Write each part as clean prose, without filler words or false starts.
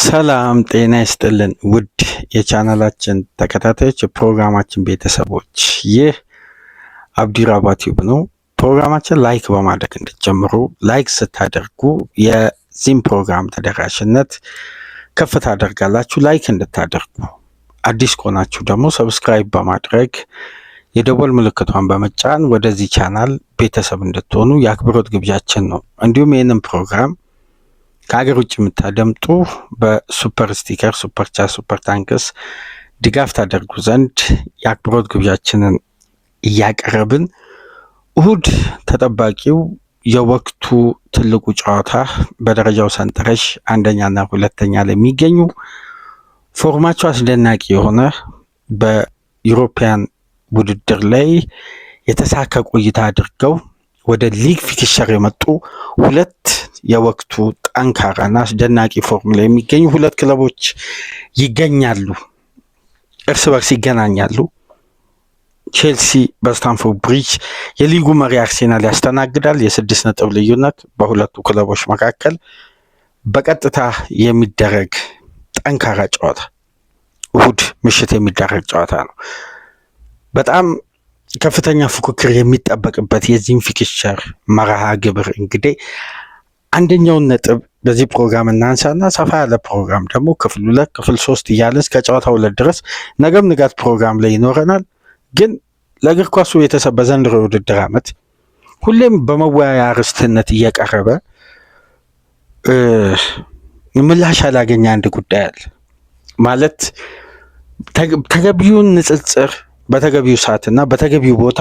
ሰላም ጤና ይስጥልን ውድ የቻናላችን ተከታታዮች የፕሮግራማችን ቤተሰቦች፣ ይህ አብዲራባ ቲዩብ ነው። ፕሮግራማችን ላይክ በማድረግ እንድትጀምሩ፣ ላይክ ስታደርጉ የዚህም ፕሮግራም ተደራሽነት ከፍ ታደርጋላችሁ። ላይክ እንድታደርጉ፣ አዲስ ከሆናችሁ ደግሞ ሰብስክራይብ በማድረግ የደወል ምልክቷን በመጫን ወደዚህ ቻናል ቤተሰብ እንድትሆኑ የአክብሮት ግብዣችን ነው። እንዲሁም ይህንን ፕሮግራም ከሀገር ውጭ የምታደምጡ በሱፐር ስቲከር፣ ሱፐር ቻት፣ ሱፐር ታንክስ ድጋፍ ታደርጉ ዘንድ የአክብሮት ግብዣችንን እያቀረብን እሁድ ተጠባቂው የወቅቱ ትልቁ ጨዋታ በደረጃው ሰንጠረዥ አንደኛና ሁለተኛ ላይ የሚገኙ ፎርማቸው አስደናቂ የሆነ በዩሮፒያን ውድድር ላይ የተሳካ ቆይታ አድርገው ወደ ሊግ ፊክቸር የመጡ ሁለት የወቅቱ ጠንካራና አስደናቂ ፎርም ላይ የሚገኙ ሁለት ክለቦች ይገኛሉ። እርስ በርስ ይገናኛሉ። ቼልሲ በስታንፎርድ ብሪጅ የሊጉ መሪ አርሴናል ያስተናግዳል። የ6 ነጥብ ልዩነት በሁለቱ ክለቦች መካከል በቀጥታ የሚደረግ ጠንካራ ጨዋታ እሁድ ምሽት የሚደረግ ጨዋታ ነው። በጣም ከፍተኛ ፉክክር የሚጠበቅበት የዚህም ፊክቸር መርሃ ግብር እንግዲህ አንደኛውን ነጥብ በዚህ ፕሮግራም እናንሳና ሰፋ ያለ ፕሮግራም ደግሞ ክፍል 2 ክፍል 3 እያለን እስከ ጨዋታ 2 ድረስ ነገም ንጋት ፕሮግራም ላይ ይኖረናል። ግን ለእግር ኳሱ ቤተሰብ በዘንድሮ የውድድር ዓመት ሁሌም በመወያያ ርዕስነት እየቀረበ ምላሽ ያላገኘ አንድ ጉዳይ አለ። ማለት ተገቢውን ንጽጽር በተገቢው ሰዓትና በተገቢው ቦታ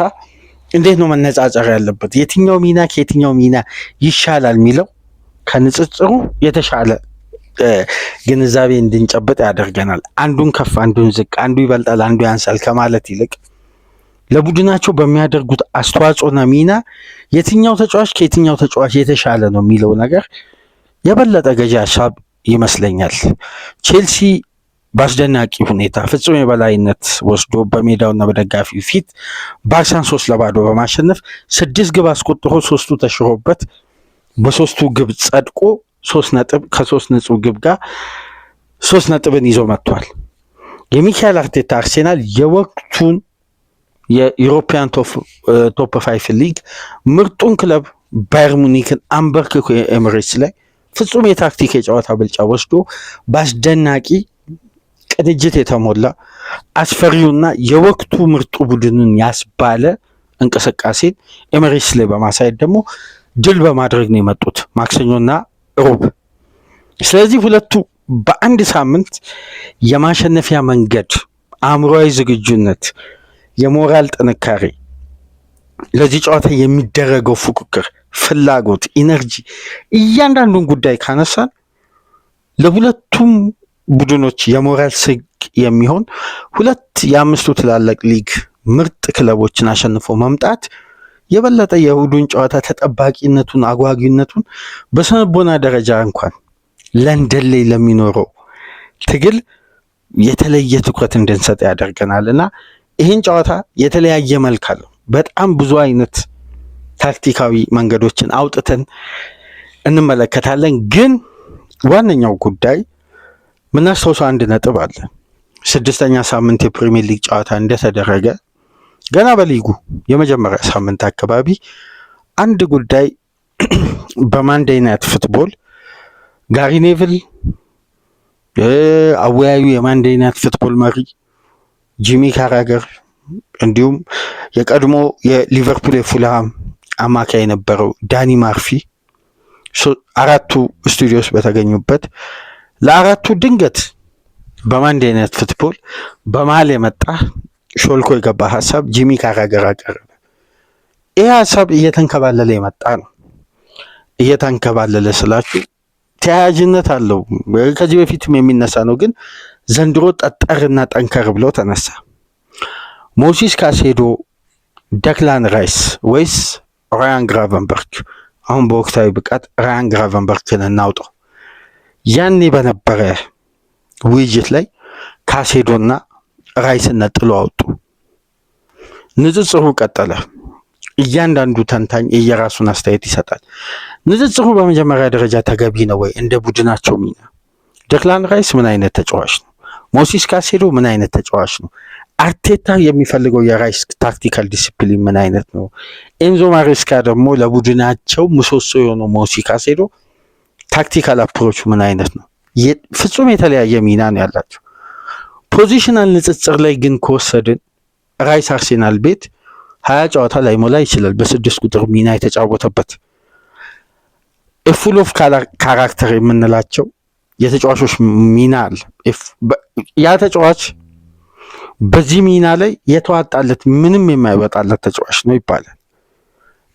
እንዴት ነው መነጻጸር ያለበት፣ የትኛው ሚና ከየትኛው ሚና ይሻላል የሚለው ከንጽጽሩ የተሻለ ግንዛቤ እንድንጨብጥ ያደርገናል። አንዱን ከፍ አንዱን ዝቅ፣ አንዱ ይበልጣል አንዱ ያንሳል ከማለት ይልቅ ለቡድናቸው በሚያደርጉት አስተዋጽኦና ሚና የትኛው ተጫዋች ከየትኛው ተጫዋች የተሻለ ነው የሚለው ነገር የበለጠ ገዢ ሀሳብ ይመስለኛል። ቼልሲ በአስደናቂ ሁኔታ ፍጹም የበላይነት ወስዶ በሜዳውና በደጋፊው ፊት ባርሳን 3-0 በማሸነፍ 6 ግብ አስቆጥሮ 3ቱ ተሽሮበት በ3ቱ ግብ ጸድቆ 3 ነጥብ ከ3 ንጹህ ግብ ጋር 3 ነጥብን ይዞ መጥቷል። የሚካኤል አርቴታ አርሴናል የወቅቱን የዩሮፒያን ቶፕ 5 ሊግ ምርጡን ክለብ ባየር ሙኒክን አንበርክኮ ኤምሬትስ ላይ ፍጹም የታክቲክ የጨዋታ ብልጫ ወስዶ በአስደናቂ ቅንጅት የተሞላ አስፈሪውና የወቅቱ ምርጡ ቡድንን ያስባለ እንቅስቃሴን ኤምሬትስ ላይ በማሳየት ደግሞ ድል በማድረግ ነው የመጡት ማክሰኞና ሮብ። ስለዚህ ሁለቱ በአንድ ሳምንት የማሸነፊያ መንገድ፣ አእምሯዊ ዝግጁነት፣ የሞራል ጥንካሬ፣ ለዚህ ጨዋታ የሚደረገው ፉክክር፣ ፍላጎት፣ ኢነርጂ፣ እያንዳንዱን ጉዳይ ካነሳን ለሁለቱም ቡድኖች የሞራል ስንቅ የሚሆን ሁለት የአምስቱ ትላልቅ ሊግ ምርጥ ክለቦችን አሸንፎ መምጣት የበለጠ የእሁዱን ጨዋታ ተጠባቂነቱን፣ አጓጊነቱን በስነልቦና ደረጃ እንኳን ለንደን ላይ ለሚኖረው ትግል የተለየ ትኩረት እንድንሰጥ ያደርገናል እና ይህን ጨዋታ የተለያየ መልክ አለው። በጣም ብዙ አይነት ታክቲካዊ መንገዶችን አውጥተን እንመለከታለን። ግን ዋነኛው ጉዳይ ምናስታውሰው አንድ ነጥብ አለ። 6ኛ ሳምንት የፕሪሚየር ሊግ ጨዋታ እንደተደረገ ገና በሊጉ የመጀመሪያ ሳምንት አካባቢ አንድ ጉዳይ በማንዴይ ናይት ፉትቦል ጋሪ ኔቭል አወያዩ የማንዴይ ናይት ፉትቦል መሪ ጂሚ ካራገር እንዲሁም የቀድሞ የሊቨርፑል የፉልሃም አማካይ የነበረው ዳኒ ማርፊ አራቱ ስቱዲዮስ በተገኙበት ለአራቱ ድንገት በማንዴይ ናይት ፉትቦል በመሀል የመጣ ሾልኮ የገባ ሀሳብ ጂሚ ካራገር አቀረበ። ይህ ሀሳብ እየተንከባለለ የመጣ ነው። እየተንከባለለ ስላችሁ ተያያዥነት አለው፣ ከዚህ በፊትም የሚነሳ ነው። ግን ዘንድሮ ጠጠርና ጠንከር ብሎ ተነሳ። ሞሲስ ካሴዶ፣ ደክላን ራይስ ወይስ ራያን ግራቨንበርግ? አሁን በወቅታዊ ብቃት ራያን ግራቨንበርግን እናውጣው። ያኔ በነበረ ውይይት ላይ ካሴዶና ራይስን ነጥሎ አወጡ። ንጽጽሩ ቀጠለ። እያንዳንዱ ተንታኝ የየራሱን አስተያየት ይሰጣል። ንጽጽሩ በመጀመሪያ ደረጃ ተገቢ ነው ወይ? እንደ ቡድናቸው ሚና ደክላን ራይስ ምን አይነት ተጫዋች ነው? ሞሲስ ካይሴዶ ምን አይነት ተጫዋች ነው? አርቴታ የሚፈልገው የራይስ ታክቲካል ዲሲፕሊን ምን አይነት ነው? ኤንዞ ማሬስካ ደግሞ ለቡድናቸው ምሰሶ የሆነው ሞሲስ ካይሴዶ ታክቲካል አፕሮች ምን አይነት ነው? ፍጹም የተለያየ ሚና ነው ያላቸው። ፖዚሽናል ንጽጽር ላይ ግን ከወሰድን ራይስ አርሴናል ቤት 20 ጨዋታ ላይ ሞላ ይችላል በ6 ቁጥር ሚና የተጫወተበት። ፉል ኦፍ ካራክተር የምንላቸው የተጫዋቾች ሚና አለ። ያ ተጫዋች በዚህ ሚና ላይ የተዋጣለት ምንም የማይወጣለት ተጫዋች ነው ይባላል።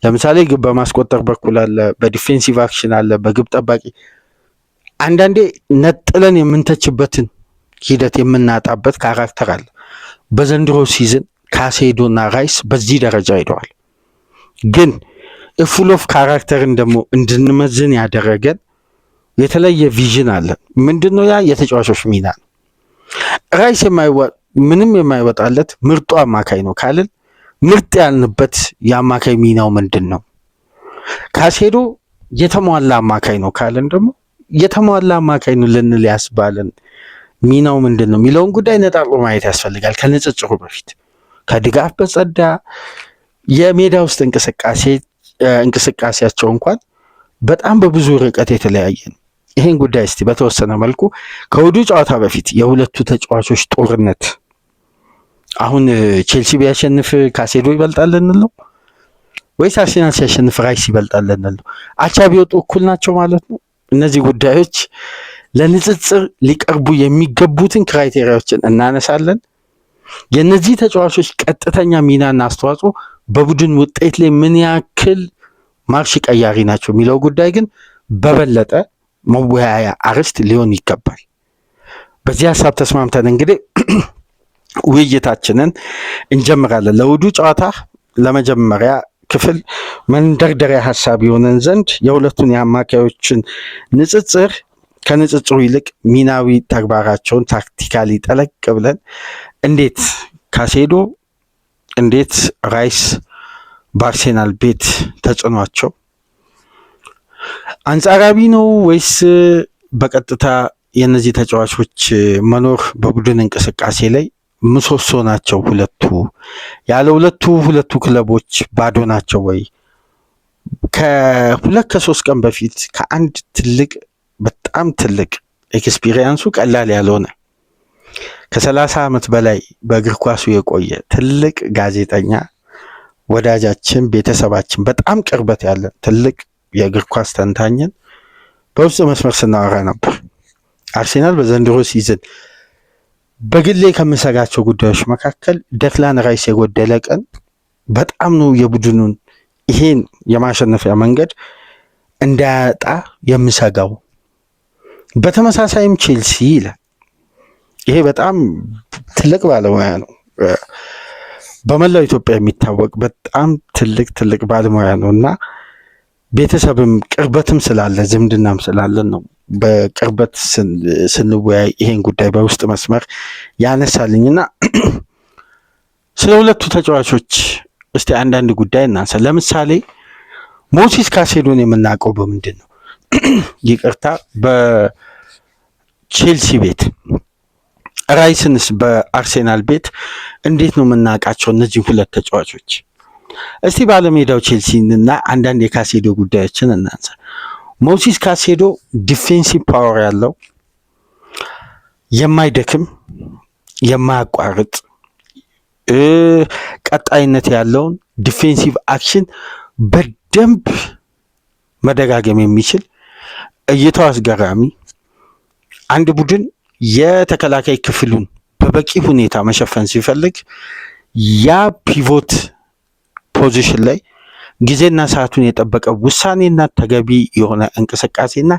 ለምሳሌ ግብ በማስቆጠር በኩል አለ፣ በዲፌንሲቭ አክሽን አለ፣ በግብ ጠባቂ አንዳንዴ ነጥለን የምንተችበትን ሂደት የምናጣበት ካራክተር አለ። በዘንድሮ ሲዝን ካይሴዶና ራይስ በዚህ ደረጃ ሄደዋል። ግን ፉል ኦፍ ካራክተርን ደግሞ እንድንመዝን ያደረገን የተለየ ቪዥን አለ። ምንድነው ያ? የተጫዋቾች ሚና ነው። ራይስ ምንም የማይወጣለት ምርጡ አማካይ ነው ካልን ምርጥ ያልንበት የአማካይ ሚናው ምንድን ነው? ካይሴዶ የተሟላ አማካይ ነው ካልን ደግሞ የተሟላ አማካይ ነው ልንል ያስባለን ሚናው ምንድን ነው የሚለውን ጉዳይ ነጣጥሎ ማየት ያስፈልጋል። ከንጽጽሩ በፊት ከድጋፍ በጸዳ የሜዳ ውስጥ እንቅስቃሴያቸው እንኳን በጣም በብዙ ርቀት የተለያየ ነው። ይህን ጉዳይ እስቲ በተወሰነ መልኩ ከወዲሁ ጨዋታ በፊት የሁለቱ ተጫዋቾች ጦርነት አሁን ቼልሲ ቢያሸንፍ ካይሴዶ ይበልጣል እንለው ወይስ አርሴናል ሲያሸንፍ ራይስ ይበልጣል እንለው? አቻ ቢወጡ እኩል ናቸው ማለት ነው? እነዚህ ጉዳዮች ለንጽጽር ሊቀርቡ የሚገቡትን ክራይቴሪያዎችን እናነሳለን። የነዚህ ተጫዋቾች ቀጥተኛ ሚናና አስተዋጽኦ በቡድን ውጤት ላይ ምን ያክል ማርሽ ቀያሪ ናቸው የሚለው ጉዳይ ግን በበለጠ መወያያ አርዕስት ሊሆን ይገባል። በዚህ ሀሳብ ተስማምተን እንግዲህ ውይይታችንን እንጀምራለን። ለውዱ ጨዋታ ለመጀመሪያ ክፍል መንደርደሪያ ሀሳብ የሆነን ዘንድ የሁለቱን የአማካዮችን ንጽጽር ከንጽጽሩ ይልቅ ሚናዊ ተግባራቸውን ታክቲካሊ ጠለቅ ብለን እንዴት ካይሴዶ እንዴት ራይስ በአርሴናል ቤት ተጽዕኗቸው አንጻራዊ ነው ወይስ በቀጥታ የነዚህ ተጫዋቾች መኖር በቡድን እንቅስቃሴ ላይ ምሰሶ ናቸው? ያለ ሁለቱ ክለቦች ባዶ ናቸው ወይ? ከ2-3 ቀን በፊት ከአንድ በጣም ትልቅ ኤክስፒሪየንሱ ቀላል ያልሆነ ከ30 ዓመት በላይ በእግር ኳሱ የቆየ ትልቅ ጋዜጠኛ ወዳጃችን፣ ቤተሰባችን፣ በጣም ቅርበት ያለ ትልቅ የእግር ኳስ ተንታኝን በውስጥ መስመር ስናወራ ነበር። አርሴናል በዘንድሮ ሲዝን በግሌ ከምሰጋቸው ጉዳዮች መካከል ደክላን ራይስ የጎደለ ቀን በጣም ነው የቡድኑን ይሄን የማሸነፊያ መንገድ እንዳያጣ የምሰጋው። በተመሳሳይም ቼልሲ ይላል። ይሄ በጣም ትልቅ ባለሙያ ነው። በመላው ኢትዮጵያ የሚታወቅ በጣም ትልቅ ባለሙያ ነው እና ቤተሰብም ቅርበትም ስላለ ዝምድናም ስላለን ነው በቅርበት ስንወያይ ይሄን ጉዳይ በውስጥ መስመር ያነሳልኝና ስለ ሁለቱ ተጫዋቾች እስቲ አንዳንድ ጉዳይ እናንሳ። ለምሳሌ ሞሲስ ካይሴዶን የምናውቀው በምንድን ነው? ይቅርታ፣ በቼልሲ ቤት። ራይስንስ በአርሴናል ቤት እንዴት ነው የምናውቃቸው እነዚህ ሁለት ተጫዋቾች? እስቲ ባለሜዳው ቼልሲንና አንዳንድ የካይሴዶ ጉዳዮችን እናንሳ። ሞሲስ ካይሴዶ ዲፌንሲቭ ፓወር ያለው የማይደክም የማያቋርጥ ቀጣይነት ያለውን ዲፌንሲቭ አክሽን በደንብ መደጋገም የሚችል እይታው አስገራሚ፣ አንድ ቡድን የተከላካይ ክፍሉን በበቂ ሁኔታ መሸፈን ሲፈልግ ያ ፒቮት ፖዚሽን ላይ ጊዜና ሰዓቱን የጠበቀ ውሳኔና ተገቢ የሆነ እንቅስቃሴና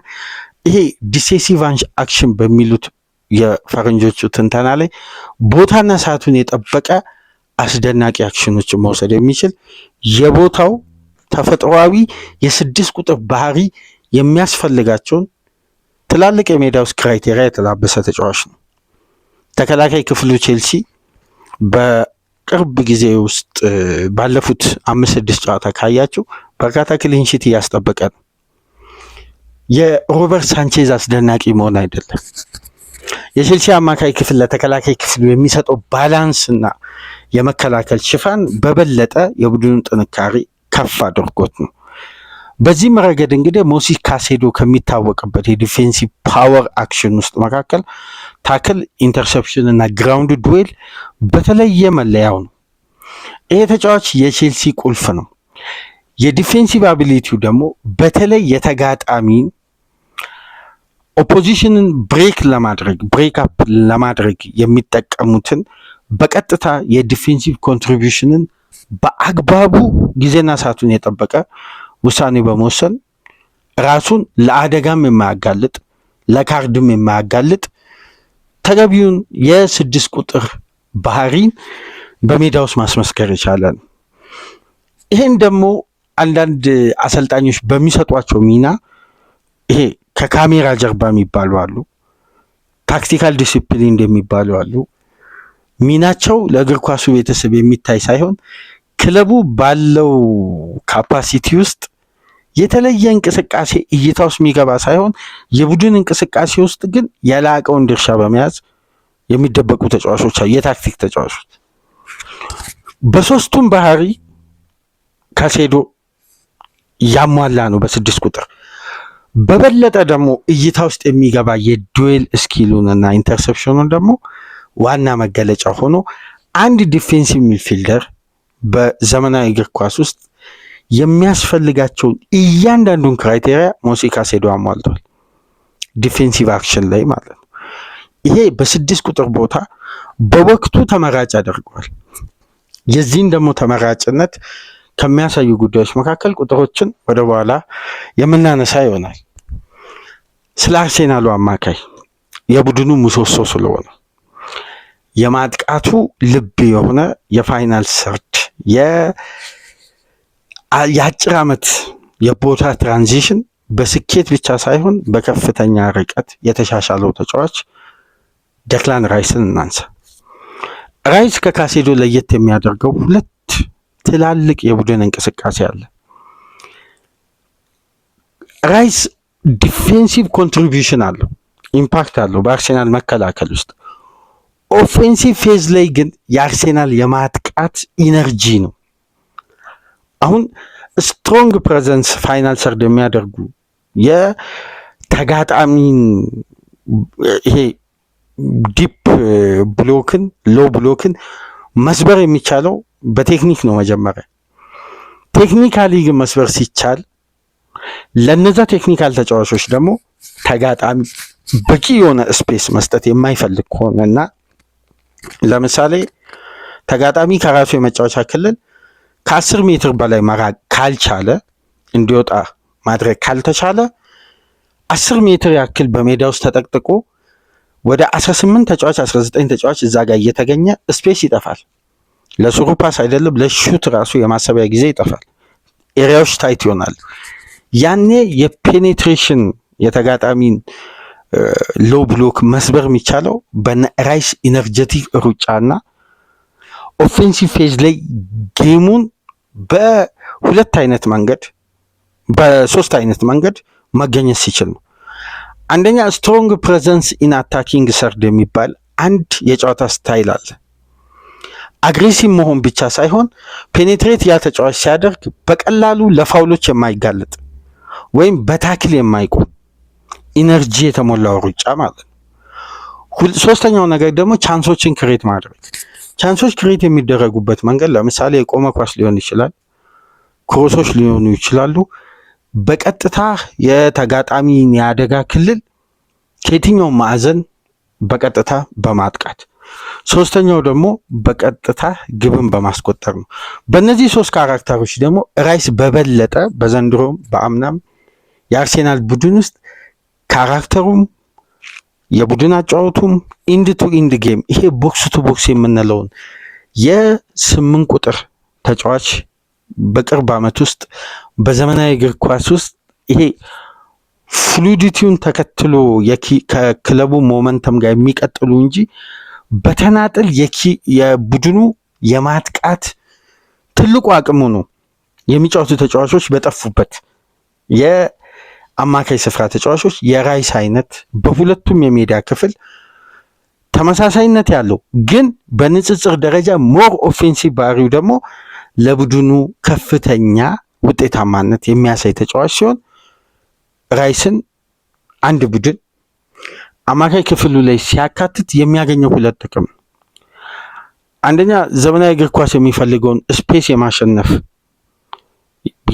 ይሄ ዲሴሲቭ አክሽን በሚሉት የፈረንጆቹ ትንተና ላይ ቦታና ሰዓቱን የጠበቀ አስደናቂ አክሽኖችን መውሰድ የሚችል የቦታው ተፈጥሯዊ የ6 ቁጥር ባህሪ የሚያስፈልጋቸውን ትላልቅ የሜዳ ውስጥ ክራይቴሪያ የተላበሰ ተጫዋች ነው። ተከላካይ ክፍሉ ቼልሲ በቅርብ ጊዜ ውስጥ ባለፉት 5-6 ጨዋታ ካያችሁ በርካታ ክሊንሺት እያስጠበቀ ነው። የሮበርት ሳንቼዝ አስደናቂ መሆን አይደለም። የቼልሲ አማካይ ክፍል ለተከላካይ ክፍሉ የሚሰጠው ባላንስና የመከላከል ሽፋን በበለጠ የቡድኑን ጥንካሬ ከፍ አድርጎት ነው። በዚህም ረገድ እንግዲህ ሞሲስ ካሴዶ ከሚታወቅበት የዲፌንሲቭ ፓወር አክሽን ውስጥ መካከል ታክል፣ ኢንተርሰፕሽን እና ግራውንድ ዱዌል በተለየ መለያው ነው። ይሄ ተጫዋች የቼልሲ ቁልፍ ነው። የዲፌንሲቭ አቢሊቲው ደግሞ በተለይ የተጋጣሚ ኦፖዚሽንን ብሬክ አፕ ለማድረግ የሚጠቀሙትን በቀጥታ የዲፌንሲቭ ኮንትሪቢዩሽንን በአግባቡ ጊዜና ሰዓቱን የጠበቀ ውሳኔ በመወሰን ራሱን ለአደጋም የማያጋልጥ ለካርድም የማያጋልጥ ተገቢውን የ6 ቁጥር ባህሪን በሜዳ ውስጥ ማስመስከር የቻለ ነው። ይሄን ደግሞ አንዳንድ አሰልጣኞች በሚሰጧቸው ሚና ይሄ ከካሜራ ጀርባ የሚባሉ አሉ፣ ታክቲካል ዲሲፕሊን እንደሚባሉ አሉ። ሚናቸው ለእግር ኳሱ ቤተሰብ የሚታይ ሳይሆን ክለቡ ባለው ካፓሲቲ ውስጥ የተለየ እንቅስቃሴ እይታ ውስጥ የሚገባ ሳይሆን የቡድን እንቅስቃሴ ውስጥ ግን የላቀውን ድርሻ በመያዝ የሚደበቁ ተጫዋቾች አሉ፣ የታክቲክ ተጫዋቾች። በሶስቱም ባህሪ ካሴዶ ያሟላ ነው በ6 ቁጥር። በበለጠ ደግሞ እይታ ውስጥ የሚገባ የዱዌል ስኪሉን እና ኢንተርሴፕሽኑን ደግሞ ዋና መገለጫ ሆኖ አንድ ዲፌንሲቭ ሚድፊልደር በዘመናዊ እግር ኳስ ውስጥ የሚያስፈልጋቸውን እያንዳንዱን ክራይቴሪያ ሞሲስ ካሴዶ አሟልቷል፣ ዲፌንሲቭ አክሽን ላይ ማለት ነው። ይሄ በ6 ቁጥር ቦታ በወቅቱ ተመራጭ ያደርገዋል። የዚህን ደግሞ ተመራጭነት ከሚያሳዩ ጉዳዮች መካከል ቁጥሮችን ወደ በኋላ የምናነሳ ይሆናል። ስለ አርሴናሉ አማካይ የቡድኑ ምሰሶ ስለሆነ የማጥቃቱ ልብ የሆነ የፋይናል ሰርድ የአጭር ዓመት የቦታ ትራንዚሽን በስኬት ብቻ ሳይሆን በከፍተኛ ርቀት የተሻሻለው ተጫዋች ዴክላን ራይስን እናንሳ። ራይስ ከካሴዶ ለየት የሚያደርገው 2 ትላልቅ የቡድን እንቅስቃሴ አለ። ራይስ ዲፌንሲቭ ኮንትሪቢዩሽን አለው፣ ኢምፓክት አለው በአርሴናል መከላከል ውስጥ። ኦፌንሲቭ ፌዝ ላይ ግን የአርሴናል የማጥቃት ኢነርጂ ነው። አሁን ስትሮንግ ፕሬዘንስ ፋይናል ሰርድ የሚያደርጉ የተጋጣሚን ይሄ ዲፕ ብሎክን ሎ ብሎክን መስበር የሚቻለው በቴክኒክ ነው። መጀመሪያ ቴክኒካሊ ግን መስበር ሲቻል ለነዛ ቴክኒካል ተጫዋቾች ደግሞ ተጋጣሚ በቂ የሆነ ስፔስ መስጠት የማይፈልግ ከሆነና ለምሳሌ ተጋጣሚ ከራሱ የመጫወቻ ክልል ከ10 ሜትር በላይ መራቅ ካልቻለ፣ እንዲወጣ ማድረግ ካልተቻለ 10 ሜትር ያክል በሜዳ ውስጥ ተጠቅጥቆ ወደ 18 ተጫዋች 19 ተጫዋች እዛ ጋር እየተገኘ ስፔስ ይጠፋል። ለሱሩ ፓስ አይደለም ለሹት ራሱ የማሰቢያ ጊዜ ይጠፋል። ኤሪያዎች ታይት ይሆናል። ያኔ የፔኔትሬሽን የተጋጣሚን ሎ ብሎክ መስበር የሚቻለው በራይስ ኢነርጀቲክ ሩጫና ኦፌንሲቭ ፌዝ ላይ ጌሙን በ3 አይነት መንገድ መገኘት ሲችል ነው። አንደኛ ስትሮንግ ፕሬዘንስ ኢን አታኪንግ ሰርድ የሚባል አንድ የጨዋታ ስታይል አለ። አግሬሲቭ መሆን ብቻ ሳይሆን ፔኔትሬት ያ ተጫዋች ሲያደርግ በቀላሉ ለፋውሎች የማይጋለጥ ወይም በታክል የማይቆም ኢነርጂ የተሞላው ሩጫ ማለት ነው። ሶስተኛው ነገር ደግሞ ቻንሶችን ክሬት ማድረግ። ቻንሶች ክሬት የሚደረጉበት መንገድ ለምሳሌ የቆመ ኳስ ሊሆን ይችላል፣ ክሮሶች ሊሆኑ ይችላሉ። በቀጥታ የተጋጣሚን የአደጋ ክልል ከየትኛው ማዕዘን በቀጥታ በማጥቃት፣ ሶስተኛው ደግሞ በቀጥታ ግብን በማስቆጠር ነው። በእነዚህ 3 ካራክተሮች ደግሞ ራይስ በበለጠ በዘንድሮም በአምናም የአርሴናል ቡድን ውስጥ ካራክተሩም የቡድን አጫወቱም ኢንድ ቱ ኢንድ ጌም ይሄ ቦክስ ቱ ቦክስ የምንለውን የ8 ቁጥር ተጫዋች በቅርብ ዓመት ውስጥ በዘመናዊ እግር ኳስ ውስጥ ይሄ ፍሉዲቲውን ተከትሎ ከክለቡ ሞመንተም ጋር የሚቀጥሉ እንጂ በተናጥል የቡድኑ የማጥቃት ትልቁ አቅሙ ነው የሚጫወቱ ተጫዋቾች በጠፉበት አማካይ ስፍራ ተጫዋቾች የራይስ አይነት በሁለቱም የሜዳ ክፍል ተመሳሳይነት ያለው ግን በንጽጽር ደረጃ ሞር ኦፌንሲቭ ባህሪው ደግሞ ለቡድኑ ከፍተኛ ውጤታማነት የሚያሳይ ተጫዋች ሲሆን ራይስን አንድ ቡድን አማካይ ክፍሉ ላይ ሲያካትት የሚያገኘው ሁለት ጥቅም፣ አንደኛ ዘመናዊ እግር ኳስ የሚፈልገውን ስፔስ የማሸነፍ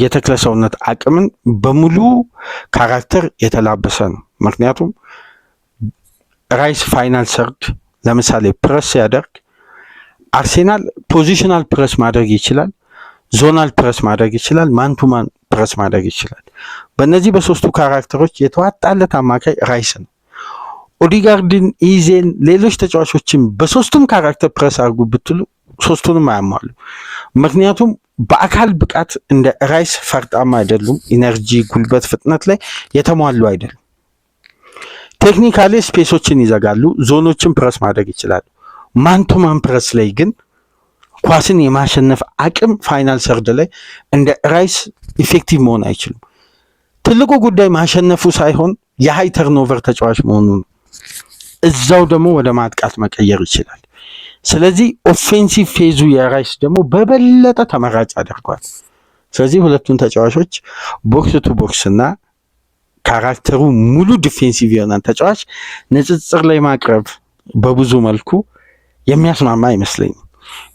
የተክለ ሰውነት አቅምን በሙሉ ካራክተር የተላበሰ ነው። ምክንያቱም ራይስ ፋይናል ሰርድ ለምሳሌ ፕረስ ሲያደርግ አርሴናል ፖዚሽናል ፕረስ ማድረግ ይችላል፣ ዞናል ፕረስ ማድረግ ይችላል፣ ማንቱማን ፕረስ ማድረግ ይችላል። በእነዚህ በሶስቱ ካራክተሮች የተዋጣለት አማካይ ራይስ ነው። ኦዲጋርድን፣ ኢዜን፣ ሌሎች ተጫዋቾችን በሶስቱም ካራክተር ፕረስ አድርጉ ብትሉ ሶስቱንም አያሟሉ። ምክንያቱም በአካል ብቃት እንደ ራይስ ፈርጣማ አይደሉም። ኢነርጂ፣ ጉልበት፣ ፍጥነት ላይ የተሟሉ አይደሉም። ቴክኒካሊ ስፔሶችን ይዘጋሉ፣ ዞኖችን ፕረስ ማድረግ ይችላሉ። ማንቱማን ፕረስ ላይ ግን ኳስን የማሸነፍ አቅም ፋይናል ሰርድ ላይ እንደ ራይስ ኢፌክቲቭ መሆን አይችሉም። ትልቁ ጉዳይ ማሸነፉ ሳይሆን የሃይ ተርኖቨር ተጫዋች መሆኑ ነው። እዛው ደግሞ ወደ ማጥቃት መቀየር ይችላል። ስለዚህ ኦፌንሲቭ ፌዙ የራይስ ደግሞ በበለጠ ተመራጭ አድርጓል። ስለዚህ ሁለቱን ተጫዋቾች ቦክስ ቱ ቦክስ እና ካራክተሩ ሙሉ ዲፌንሲቭ የሆነን ተጫዋች ንጽጽር ላይ ማቅረብ በብዙ መልኩ የሚያስማማ አይመስለኝም።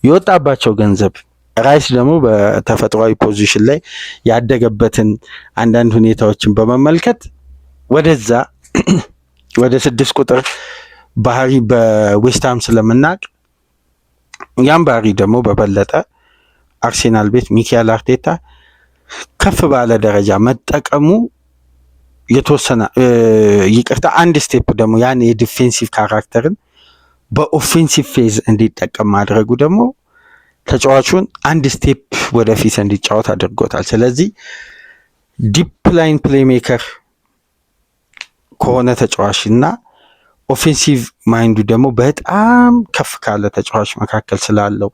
የወጣባቸው ገንዘብ ራይስ ደግሞ በተፈጥሯዊ ፖዚሽን ላይ ያደገበትን አንዳንድ ሁኔታዎችን በመመልከት ወደዛ ወደ 6 ቁጥር ባህሪ በዌስትሃም ስለምናቅ ያን ባህሪ ደግሞ በበለጠ አርሴናል ቤት ሚካኤል አርቴታ ከፍ ባለ ደረጃ መጠቀሙ የተወሰነ ይቅርታ አንድ ስቴፕ ደግሞ ያን የዲፌንሲቭ ካራክተርን በኦፌንሲቭ ፌዝ እንዲጠቀም ማድረጉ ደግሞ ተጫዋቹን አንድ ስቴፕ ወደፊት እንዲጫወት አድርጎታል። ስለዚህ ዲፕ ላይን ፕሌይሜከር ከሆነ ተጫዋች እና ኦፌንሲቭ ማይንዱ ደግሞ በጣም ከፍ ካለ ተጫዋች መካከል ስላለው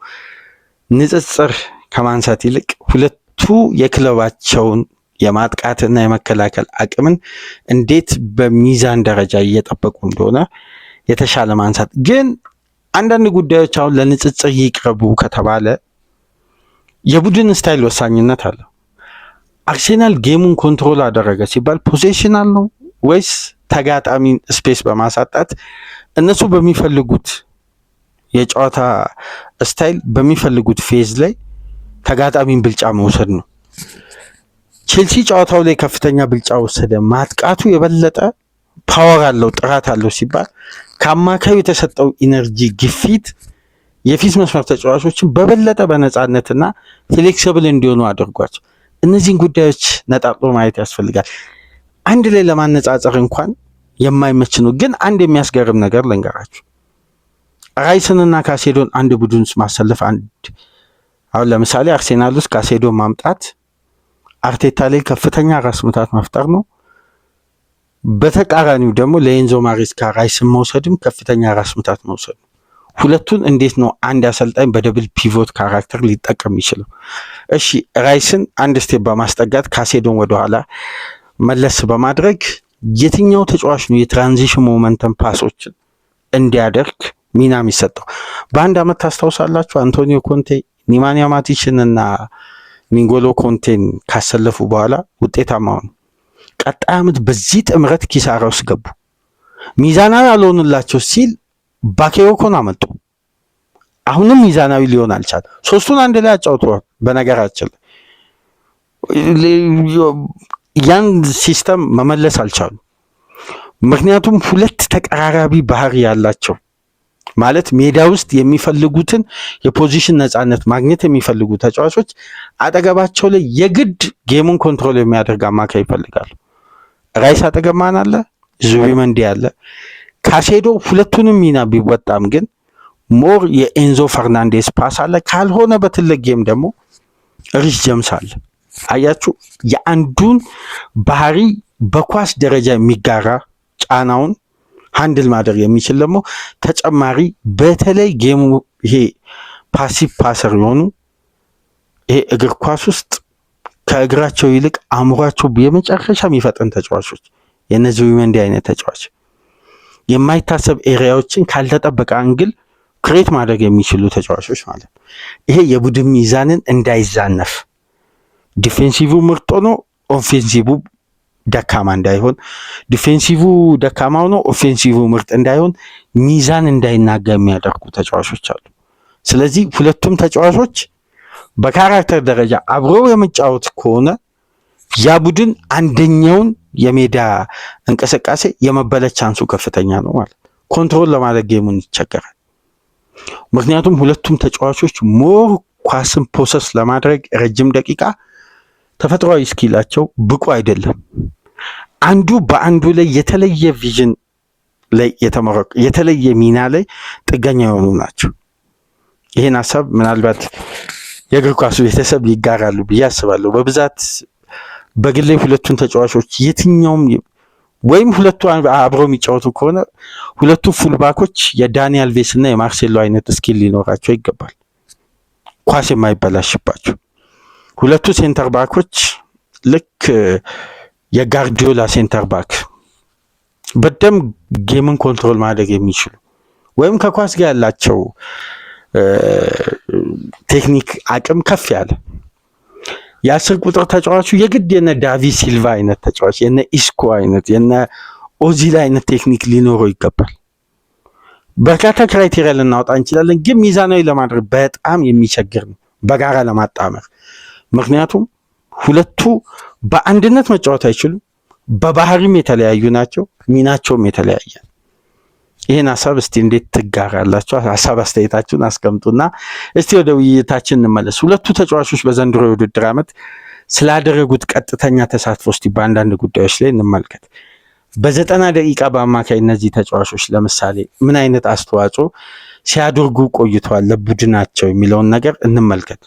ንጽጽር ከማንሳት ይልቅ ሁለቱ የክለባቸውን የማጥቃትና የመከላከል አቅምን እንዴት በሚዛን ደረጃ እየጠበቁ እንደሆነ የተሻለ ማንሳት። ግን አንዳንድ ጉዳዮች አሁን ለንጽጽር ይቅረቡ ከተባለ የቡድን ስታይል ወሳኝነት አለው። አርሴናል ጌሙን ኮንትሮል አደረገ ሲባል ፖሴሽናል ነው ወይስ ተጋጣሚን ስፔስ በማሳጣት እነሱ በሚፈልጉት የጨዋታ ስታይል በሚፈልጉት ፌዝ ላይ ተጋጣሚን ብልጫ መውሰድ ነው? ቼልሲ ጨዋታው ላይ ከፍተኛ ብልጫ ወሰደ፣ ማጥቃቱ የበለጠ ፓወር አለው ጥራት አለው ሲባል ከአማካዩ የተሰጠው ኢነርጂ ግፊት የፊት መስመር ተጫዋቾችን በበለጠ በነፃነትና ፍሌክሲብል እንዲሆኑ አድርጓቸው። እነዚህን ጉዳዮች ነጣጥሎ ማየት ያስፈልጋል። አንድ ላይ ለማነጻጸር እንኳን የማይመች ነው። ግን አንድ የሚያስገርም ነገር ልንገራችሁ። ራይስንና ካሴዶን አንድ ቡድን ውስጥ ማሰለፍ አሁን ለምሳሌ አርሴናል ውስጥ ካሴዶን ማምጣት አርቴታ ላይ ከፍተኛ ራስ ምታት መፍጠር ነው። በተቃራኒው ደግሞ ለኤንዞ ማሬስካ ራይስን መውሰድም ከፍተኛ ራስ ምታት መውሰድ ነው። ሁለቱን እንዴት ነው አንድ አሰልጣኝ በደብል ፒቮት ካራክተር ሊጠቀም ይችላል? እሺ ራይስን አንድ ስቴፕ በማስጠጋት ካሴዶን ወደኋላ መለስ በማድረግ የትኛው ተጫዋች ነው የትራንዚሽን ሞመንተም ፓሶችን እንዲያደርግ ሚና የሚሰጠው? በአንድ አመት ታስታውሳላችሁ አንቶኒዮ ኮንቴ ኒማንያ ማቲችን እና ኒንጎሎ ኮንቴን ካሰለፉ በኋላ ውጤታማ ሆኑ። ቀጣይ አመት በዚህ ጥምረት ኪሳራ ውስጥ ገቡ። ሚዛናዊ አልሆንላቸው ሲል ባኬዮኮን አመጡ። አሁንም ሚዛናዊ ሊሆን አልቻለም። ሶስቱን አንድ ላይ አጫውተዋል። በነገራችን ያን ሲስተም መመለስ አልቻሉም። ምክንያቱም ሁለት ተቀራራቢ ባህሪ ያላቸው ማለት ሜዳ ውስጥ የሚፈልጉትን የፖዚሽን ነፃነት ማግኘት የሚፈልጉ ተጫዋቾች አጠገባቸው ላይ የግድ ጌሙን ኮንትሮል የሚያደርግ አማካይ ይፈልጋሉ። ራይስ አጠገብ ማን አለ? ዙቢመንዲ አለ። ካሴዶ ሁለቱንም ሚና ቢወጣም ግን ሞር የኤንዞ ፈርናንዴስ ፓስ አለ። ካልሆነ በትልቅ ጌም ደግሞ ሪስ ጀምስ አለ። አያችሁ፣ የአንዱን ባህሪ በኳስ ደረጃ የሚጋራ ጫናውን ሃንድል ማድረግ የሚችል ደግሞ ተጨማሪ በተለይ ጌሙ ይሄ ፓሲቭ ፓሰር የሆኑ ይሄ እግር ኳስ ውስጥ ከእግራቸው ይልቅ አእምሯቸው የመጨረሻ የሚፈጥን ተጫዋቾች የነ ዙቢሜንዲ አይነት ተጫዋች የማይታሰብ ኤሪያዎችን ካልተጠበቀ አንግል ክሬት ማድረግ የሚችሉ ተጫዋቾች ማለት ነው። ይሄ የቡድን ሚዛንን እንዳይዛነፍ ዲፌንሲቭ ምርጥ ሆኖ ኦፌንሲቭ ደካማ እንዳይሆን፣ ዲፌንሲቭ ደካማ ሆኖ ኦፌንሲቭ ምርጥ እንዳይሆን ሚዛን እንዳይናጋ የሚያደርጉ ተጫዋቾች አሉ። ስለዚህ ሁለቱም ተጫዋቾች በካራክተር ደረጃ አብረው የመጫወት ከሆነ ያ ቡድን አንደኛውን የሜዳ እንቅስቃሴ የመበለት ቻንሱ ከፍተኛ ነው ማለት ኮንትሮል ለማድረግ ጌሙን ይቸገራል። ምክንያቱም ሁለቱም ተጫዋቾች ሞር ኳስን ፖሰስ ለማድረግ ረጅም ደቂቃ ተፈጥሯዊ ስኪላቸው ብቁ አይደለም። አንዱ በአንዱ ላይ የተለየ ቪዥን ላይ የተለየ ሚና ላይ ጥገኛ የሆኑ ናቸው። ይህን ሀሳብ ምናልባት የእግር ኳሱ ቤተሰብ ይጋራሉ ብዬ አስባለሁ። በብዛት በግሌ ሁለቱን ተጫዋቾች የትኛውም ወይም ሁለቱ አብረው የሚጫወቱ ከሆነ ሁለቱ ፉልባኮች የዳኒ አልቬስ እና የማርሴሎ አይነት ስኪል ሊኖራቸው ይገባል፣ ኳስ የማይበላሽባቸው። ሁለቱ ሴንተር ባኮች ልክ የጋርዲዮላ ሴንተር ባክ በደንብ ጌምን ኮንትሮል ማድረግ የሚችሉ ወይም ከኳስ ጋር ያላቸው ቴክኒክ አቅም ከፍ ያለ የ10 ቁጥር ተጫዋቹ የግድ የነ ዳቪ ሲልቫ አይነት ተጫዋች የነ ኢስኮ አይነት የነ ኦዚል አይነት ቴክኒክ ሊኖረው ይገባል። በርካታ ክራይቴሪያ ልናወጣ እንችላለን፣ ግን ሚዛናዊ ለማድረግ በጣም የሚቸግር ነው በጋራ ለማጣመር። ምክንያቱም ሁለቱ በአንድነት መጫወት አይችሉም፣ በባህሪም የተለያዩ ናቸው፣ ሚናቸውም የተለያየ። ይህን ሀሳብ እስቲ እንዴት ትጋራላችሁ? ሀሳብ አስተያየታችሁን አስቀምጡና እስቲ ወደ ውይይታችን እንመለስ። ሁለቱ ተጫዋቾች በዘንድሮ የውድድር ዓመት ስላደረጉት ቀጥተኛ ተሳትፎ እስቲ በአንዳንድ ጉዳዮች ላይ እንመልከት። በ90 ደቂቃ በአማካይ እነዚህ ተጫዋቾች ለምሳሌ ምን አይነት አስተዋጽኦ ሲያደርጉ ቆይተዋል ለቡድናቸው የሚለውን ነገር እንመልከት።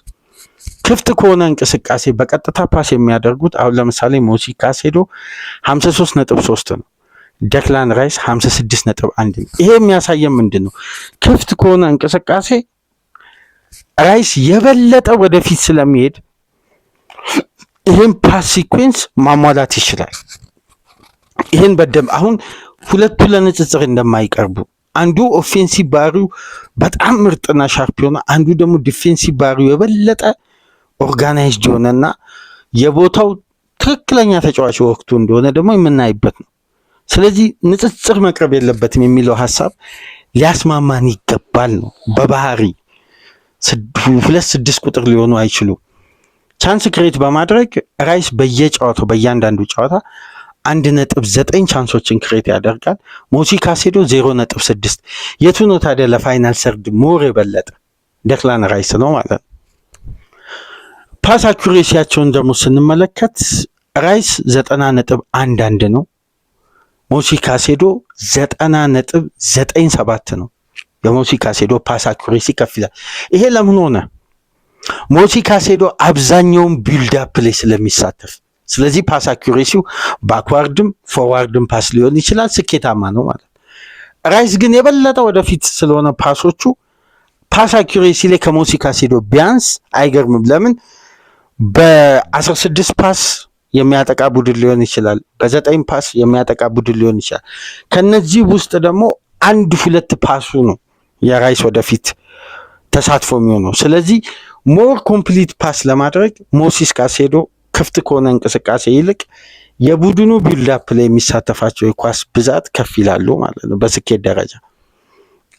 ክፍት ከሆነ እንቅስቃሴ በቀጥታ ፓስ የሚያደርጉት አሁን ለምሳሌ ሞሲ ካሴዶ 53.3 ነው። ዴክላን ራይስ 56.1 ነው። ይሄ የሚያሳየን ምንድን ነው? ክፍት ከሆነ እንቅስቃሴ ራይስ የበለጠ ወደፊት ስለሚሄድ ይህን ፓስ ሲኩዌንስ ማሟላት ይችላል። ይህን በደንብ አሁን ሁለቱ ለንጽጽር እንደማይቀርቡ አንዱ ኦፌንሲቭ ባህሪው በጣም ምርጥና ሻርፕ የሆነ አንዱ ደግሞ ዲፌንሲቭ ባህሪው የበለጠ ኦርጋናይዝድ የሆነና የቦታው ትክክለኛ ተጫዋች ወቅቱ እንደሆነ ደግሞ የምናይበት ነው። ስለዚህ ንጽጽር መቅረብ የለበትም የሚለው ሀሳብ ሊያስማማን ይገባል ነው። በባህሪ 2-6 ቁጥር ሊሆኑ አይችሉም። ቻንስ ክሬት በማድረግ ራይስ በየጨዋታው በእያንዳንዱ ጨዋታ 1.9 ቻንሶችን ክሬት ያደርጋል። ሞሲ ካሴዶ 0.6። የቱ ነው ታዲያ ለፋይናል ሰርድ ሞር የበለጠ? ዴክላን ራይስ ነው ማለት ነው። ፓስ አኩሬሲያቸውን ደግሞ ስንመለከት ራይስ 90.11 ነው። ሞሲ ካሴዶ 90.97 ነው። የሞሲ ካሴዶ ፓስ አኩሬሲ ከፍ ይላል። ይሄ ለምን ሆነ? ሞሲ ካሴዶ አብዛኛውን ቢልድ አፕ ላይ ስለሚሳተፍ፣ ስለዚህ ፓስ አኩሬሲው ባክዋርድም ፎርዋርድም ፓስ ሊሆን ይችላል፣ ስኬታማ ነው ማለት። ራይስ ግን የበለጠ ወደፊት ስለሆነ ፓሶቹ ፓስ አኩሬሲ ላይ ከሞሲ ካሴዶ ቢያንስ አይገርምም። ለምን? በ16 ፓስ የሚያጠቃ ቡድን ሊሆን ይችላል፣ በ9 ፓስ የሚያጠቃ ቡድን ሊሆን ይችላል። ከነዚህ ውስጥ ደግሞ 1-2 ፓሱ ነው የራይስ ወደፊት ተሳትፎ የሚሆነው። ስለዚህ ሞር ኮምፕሊት ፓስ ለማድረግ ሞሲስ ካሴዶ ክፍት ከሆነ እንቅስቃሴ ይልቅ የቡድኑ ቢልዳፕ ላይ የሚሳተፋቸው የኳስ ብዛት ከፍ ይላሉ ማለት ነው። በስኬት ደረጃ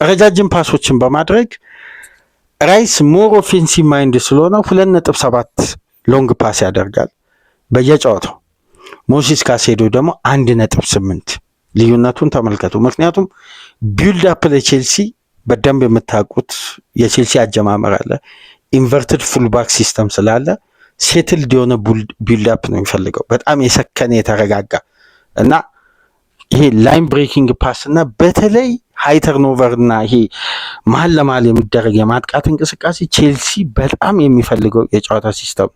ረጃጅም ፓሶችን በማድረግ ራይስ ሞር ኦፌንሲቭ ማይንድ ስለሆነ 2.7 ሎንግ ፓስ ያደርጋል በየጨዋታው። ሞሲስ ካሴዶ ደግሞ 1.8። ልዩነቱን ተመልከቱ። ምክንያቱም ቢልድ አፕ ለቼልሲ በደንብ የምታውቁት የቼልሲ አጀማመር አለ። ኢንቨርትድ ፉልባክ ሲስተም ስላለ ሴትልድ የሆነ ቢልድ አፕ ነው የሚፈልገው፣ በጣም የሰከነ የተረጋጋ እና ይሄ ላይን ብሬኪንግ ፓስ እና በተለይ ሃይ ተርኖቨር እና ይሄ መሀል ለመሀል የሚደረግ የማጥቃት እንቅስቃሴ ቼልሲ በጣም የሚፈልገው የጨዋታ ሲስተም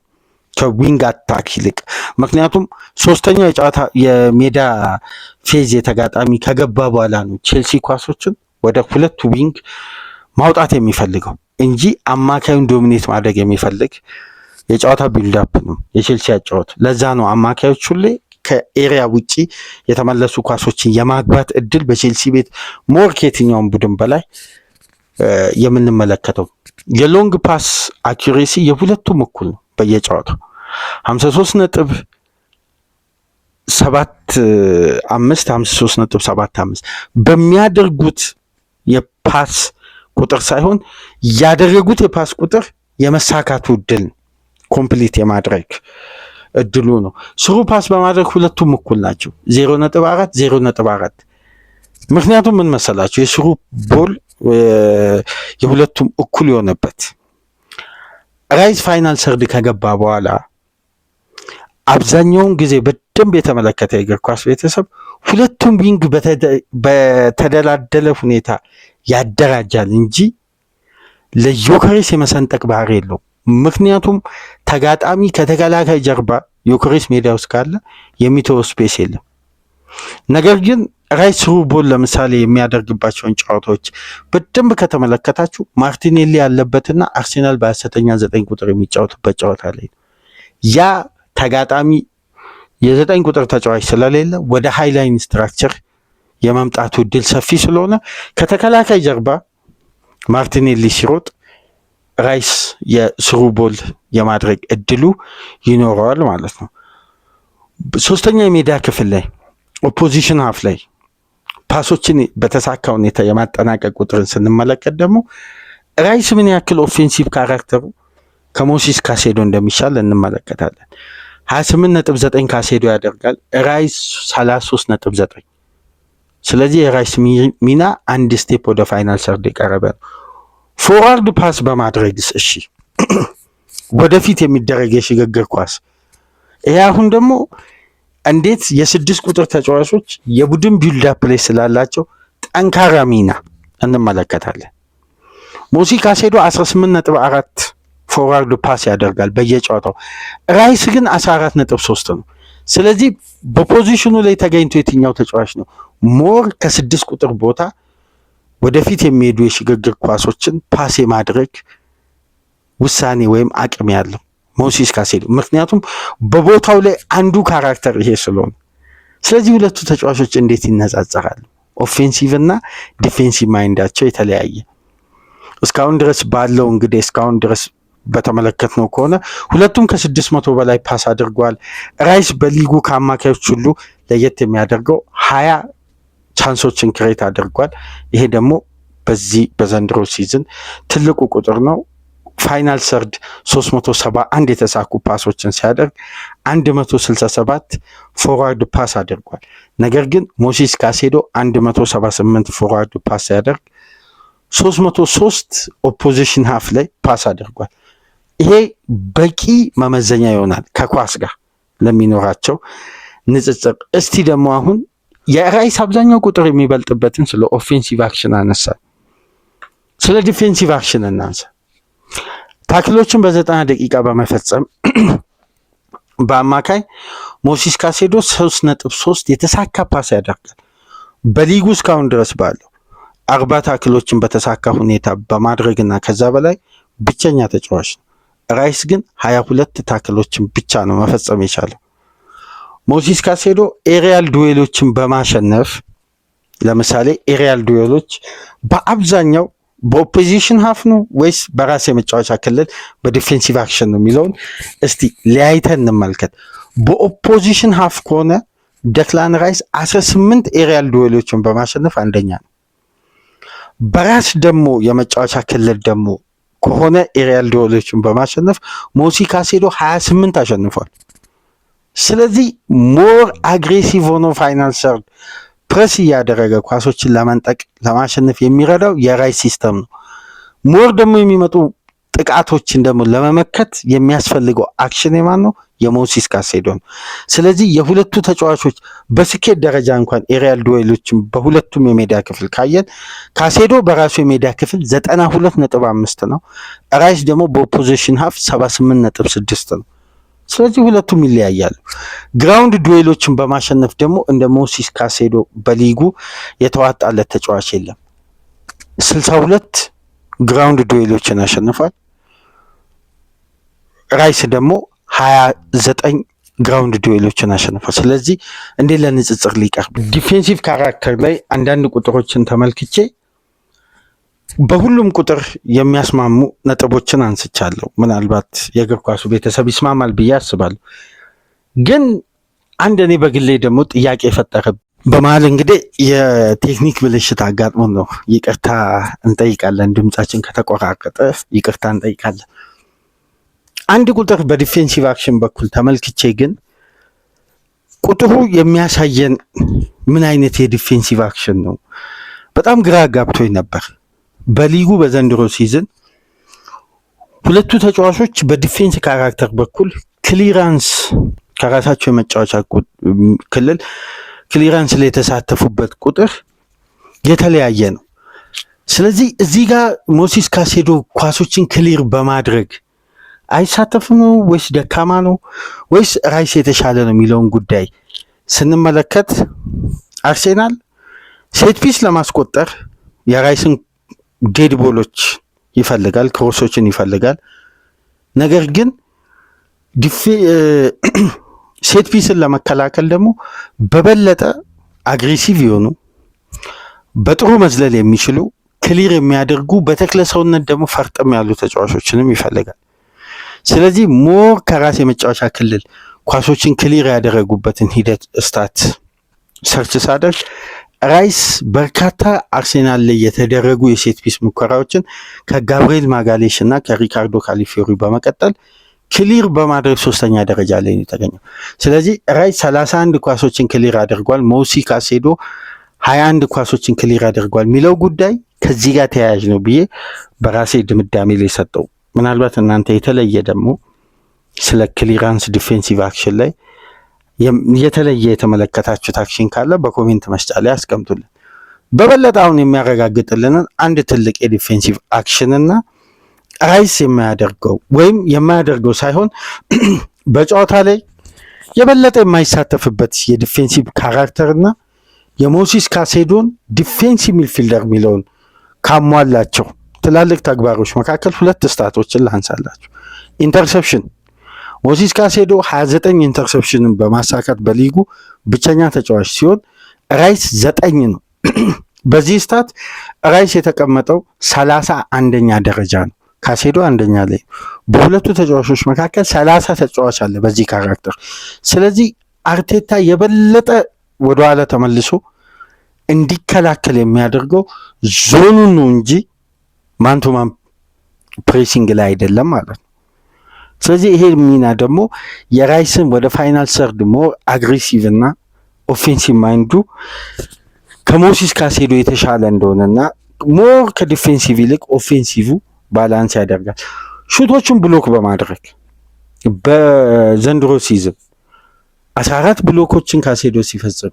ከዊንግ አታክ ይልቅ። ምክንያቱም ሶስተኛው የጨዋታ የሜዳ ፌዝ የተጋጣሚ ከገባ በኋላ ነው ቼልሲ ኳሶችን ወደ ሁለቱ ዊንግ ማውጣት የሚፈልገው እንጂ አማካዩን ዶሚኔት ማድረግ የሚፈልግ የጨዋታ ቢልዳፕ ነው የቼልሲ ያጫወቱ። ለዛ ነው አማካዮች ሁሌ ከኤሪያ ውጪ የተመለሱ ኳሶችን የማግባት እድል በቼልሲ ቤት ሞር ከየትኛውም ቡድን በላይ የምንመለከተው። የሎንግ ፓስ አኪሬሲ የሁለቱም እኩል ነው በየጨዋታው 53.75 በሚያደርጉት የፓስ ቁጥር ሳይሆን ያደረጉት የፓስ ቁጥር የመሳካቱ እድል ኮምፕሊት የማድረግ እድሉ ነው። ስሩ ፓስ በማድረግ ሁለቱም እኩል ናቸው 0.4 ምክንያቱም ምን መሰላቸው የስሩ ቦል የሁለቱም እኩል የሆነበት ራይስ ፋይናል ሰርድ ከገባ በኋላ አብዛኛውን ጊዜ በደንብ የተመለከተ የእግር ኳስ ቤተሰብ ሁለቱም ዊንግ በተደላደለ ሁኔታ ያደራጃል እንጂ ለዮከሬስ የመሰንጠቅ ባህሪ የለው። ምክንያቱም ተጋጣሚ ከተከላካይ ጀርባ ዮከሬስ ሜዳ ውስጥ ካለ የሚተው ስፔስ የለም። ነገር ግን ራይስ ስሩ ቦል ለምሳሌ የሚያደርግባቸውን ጨዋታዎች በደንብ ከተመለከታችሁ ማርቲኔሊ ያለበትና አርሴናል በ9 ቁጥር የሚጫወትበት ጨዋታ ላይ ነው። ያ ተጋጣሚ የ9 ቁጥር ተጫዋች ስለሌለ ወደ ሃይላይን ስትራክቸር የመምጣቱ እድል ሰፊ ስለሆነ ከተከላካይ ጀርባ ማርቲኔሊ ሲሮጥ ራይስ የስሩ ቦል የማድረግ እድሉ ይኖረዋል ማለት ነው። ሶስተኛ የሜዳ ክፍል ላይ ኦፖዚሽን ሀፍ ላይ ፓሶችን በተሳካ ሁኔታ የማጠናቀቅ ቁጥርን ስንመለከት ደግሞ ራይስ ምን ያክል ኦፌንሲቭ ካራክተሩ ከሞሲስ ካሴዶ እንደሚሻል እንመለከታለን። 28.9 ካሴዶ ያደርጋል፣ ራይስ 33.9። ስለዚህ የራይስ ሚና አንድ ስቴፕ ወደ ፋይናል ሰርድ የቀረበ ነው። ፎርዋርድ ፓስ በማድረግስ እሺ ወደፊት የሚደረግ የሽግግር ኳስ ይሄ አሁን ደግሞ እንዴት የ6 ቁጥር ተጫዋቾች የቡድን ቢልዳፕ ላይ ስላላቸው ጠንካራ ሚና እንመለከታለን። ሞሲ ካሴዶ 18.4 ፎርዋርድ ፓስ ያደርጋል በየጨዋታው፣ ራይስ ግን 14.3 ነው። ስለዚህ በፖዚሽኑ ላይ ተገኝቶ የትኛው ተጫዋች ነው ሞር ከ6 ቁጥር ቦታ ወደፊት የሚሄዱ የሽግግር ኳሶችን ፓስ የማድረግ ውሳኔ ወይም አቅም ያለው? ሞሲስ ካሴዶ። ምክንያቱም በቦታው ላይ አንዱ ካራክተር ይሄ ስለሆነ። ስለዚህ ሁለቱ ተጫዋቾች እንዴት ይነጻጸራሉ? ኦፌንሲቭ እና ዲፌንሲቭ ማይንዳቸው የተለያየ። እስካሁን ድረስ ባለው እንግዲህ እስካሁን ድረስ በተመለከትነው ከሆነ ሁለቱም ከ600 በላይ ፓስ አድርጓል። ራይስ በሊጉ ከአማካዮች ሁሉ ለየት የሚያደርገው 20 ቻንሶችን ክሬት አድርጓል። ይሄ ደግሞ በዚህ በዘንድሮ ሲዝን ትልቁ ቁጥር ነው። ፋይናል ሰርድ 371 የተሳኩ ፓሶችን ሲያደርግ 167 ፎርዋርድ ፓስ አድርጓል። ነገር ግን ሞሲስ ካሴዶ 178 ፎርዋርድ ፓስ ሲያደርግ 303 ኦፖዚሽን ሃፍ ላይ ፓስ አድርጓል። ይሄ በቂ መመዘኛ ይሆናል ከኳስ ጋር ለሚኖራቸው ንጽጽር። እስቲ ደግሞ አሁን የራይስ አብዛኛው ቁጥር የሚበልጥበትን ስለ ኦፌንሲቭ አክሽን አነሳ፣ ስለ ዲፌንሲቭ አክሽን እናንሳ። ታክሎችን በ90 ደቂቃ በመፈጸም በአማካይ ሞሲስ ካሴዶ 3.3 የተሳካ ፓስ ያደርጋል። በሊጉ እስካሁን ድረስ ባለው 40 ታክሎችን በተሳካ ሁኔታ በማድረግና ከዛ በላይ ብቸኛ ተጫዋች ነው። ራይስ ግን 22 ታክሎችን ብቻ ነው መፈጸም የቻለው። ሞሲስ ካሴዶ ኤሪያል ዱዌሎችን በማሸነፍ ለምሳሌ ኤሪያል ዱዌሎች በአብዛኛው በኦፖዚሽን ሃፍ ነው ወይስ በራስ የመጫወቻ ክልል በዲፌንሲቭ አክሽን ነው የሚለውን እስቲ ለያይተን እንመልከት። በኦፖዚሽን ሃፍ ከሆነ ደክላን ራይስ 18 ኤሪያል ዱዌሎችን በማሸነፍ አንደኛ ነው። በራስ ደግሞ የመጫወቻ ክልል ደግሞ ከሆነ ኤሪያል ዱዌሎችን በማሸነፍ ሞሲ ካሴዶ 28 አሸንፏል። ስለዚህ ሞር አግሬሲቭ ሆኖ ፋይናል ሰርድ ፕረስ እያደረገ ኳሶችን ለመንጠቅ ለማሸነፍ የሚረዳው የራይስ ሲስተም ነው። ሞር ደግሞ የሚመጡ ጥቃቶችን ደግሞ ለመመከት የሚያስፈልገው አክሽን የማን ነው? የሞሲስ ካሴዶ ነው። ስለዚህ የሁለቱ ተጫዋቾች በስኬት ደረጃ እንኳን ኤሪያል ዱዌሎችን በሁለቱም የሜዳ ክፍል ካየን ካሴዶ በራሱ የሜዳ ክፍል 92.5 ነው። ራይስ ደግሞ በኦፖዚሽን ሃፍ 78.6 ነው። ስለዚህ ሁለቱም ይለያያሉ። ግራውንድ ዱዌሎችን በማሸነፍ ደግሞ እንደ ሞሲስ ካሴዶ በሊጉ የተዋጣለት ተጫዋች የለም። 62 ግራውንድ ዱዌሎችን አሸንፏል። ራይስ ደግሞ 29 ግራውንድ ዱዌሎችን አሸንፏል። ስለዚህ እንዴት ለንጽጽር ሊቀርብ? ዲፌንሲቭ ካራክተር ላይ አንዳንድ ቁጥሮችን ተመልክቼ በሁሉም ቁጥር የሚያስማሙ ነጥቦችን አንስቻለሁ። ምናልባት የእግር ኳሱ ቤተሰብ ይስማማል ብዬ አስባለሁ። ግን አንድ እኔ በግሌ ደግሞ ጥያቄ የፈጠረ በመሀል እንግዲህ የቴክኒክ ብልሽት አጋጥሞን ነው። ይቅርታ እንጠይቃለን። ድምጻችን ከተቆራረጠ ይቅርታ እንጠይቃለን። አንድ ቁጥር በዲፌንሲቭ አክሽን በኩል ተመልክቼ ግን ቁጥሩ የሚያሳየን ምን አይነት የዲፌንሲቭ አክሽን ነው በጣም ግራ ጋብቶኝ ነበር። በሊጉ በዘንድሮ ሲዝን ሁለቱ ተጫዋቾች በዲፌንስ ካራክተር በኩል ክሊራንስ ከራሳቸው የመጫወቻ ክልል ክሊራንስ ላይ የተሳተፉበት ቁጥር የተለያየ ነው። ስለዚህ እዚህ ጋር ሞሲስ ካሴዶ ኳሶችን ክሊር በማድረግ አይሳተፍም ነው ወይስ ደካማ ነው ወይስ ራይስ የተሻለ ነው የሚለውን ጉዳይ ስንመለከት አርሴናል ሴት ፒስ ለማስቆጠር የራይስን ዴድ ቦሎች ይፈልጋል፣ ክሮሶችን ይፈልጋል። ነገር ግን ሴት ፒስን ለመከላከል ደግሞ በበለጠ አግሬሲቭ የሆኑ በጥሩ መዝለል የሚችሉ ክሊር የሚያደርጉ በተክለ ሰውነት ደግሞ ፈርጥም ያሉ ተጫዋቾችንም ይፈልጋል። ስለዚህ ሞር ከራስ የመጫወቻ ክልል ኳሶችን ክሊር ያደረጉበትን ሂደት ስታት ሰርች ሳደርግ ራይስ በርካታ አርሴናል ላይ የተደረጉ የሴት ፒስ ሙከራዎችን ከጋብርኤል ማጋሌሽ እና ከሪካርዶ ካሊፊዮሪ በመቀጠል ክሊር በማድረግ ሶስተኛ ደረጃ ላይ ነው የተገኘው። ስለዚህ ራይስ 31 ኳሶችን ክሊር አድርጓል፣ ሞሲ ካሴዶ 21 ኳሶችን ክሊር አድርጓል የሚለው ጉዳይ ከዚህ ጋር ተያያዥ ነው ብዬ በራሴ ድምዳሜ ላይ ሰጠው። ምናልባት እናንተ የተለየ ደግሞ ስለ ክሊራንስ ዲፌንሲቭ አክሽን ላይ የተለየ የተመለከታችሁት አክሽን ካለ በኮሜንት መስጫ ላይ አስቀምጡልን። በበለጠ አሁን የሚያረጋግጥልንን አንድ ትልቅ የዲፌንሲቭ አክሽንና ራይስ የማያደርገው ወይም የማያደርገው ሳይሆን በጨዋታ ላይ የበለጠ የማይሳተፍበት የዲፌንሲቭ ካራክተርና የሞሲስ ካሴዶን ዲፌንሲቭ ሚድፊልደር የሚለውን ካሟላቸው ትላልቅ ተግባሮች መካከል ሁለት ስታቶችን ላንሳላችሁ። ኢንተርሰፕሽን ሞሲስ ካሴዶ 29 ኢንተርሰፕሽንን በማሳካት በሊጉ ብቸኛ ተጫዋች ሲሆን ራይስ 9 ነው። በዚህ ስታት ራይስ የተቀመጠው 31ኛ ደረጃ ነው። ካሴዶ አንደኛ ላይ። በሁለቱ ተጫዋቾች መካከል 30 ተጫዋች አለ በዚህ ካራክተር። ስለዚህ አርቴታ የበለጠ ወደኋላ ተመልሶ እንዲከላከል የሚያደርገው ዞኑን ነው እንጂ ማንቱማን ፕሬሲንግ ላይ አይደለም ማለት ነው። ስለዚህ ይሄ ሚና ደግሞ የራይስን ወደ ፋይናል ሰርድ ሞር አግሬሲቭ እና ኦፌንሲቭ ማይንዱ ከሞሲስ ካሴዶ የተሻለ እንደሆነና ሞር ከዲፌንሲቭ ይልቅ ኦፌንሲቭ ባላንስ ያደርጋል። ሹቶችን ብሎክ በማድረግ በዘንድሮ ሲዝን 14 ብሎኮችን ካሴዶ ሲፈጽም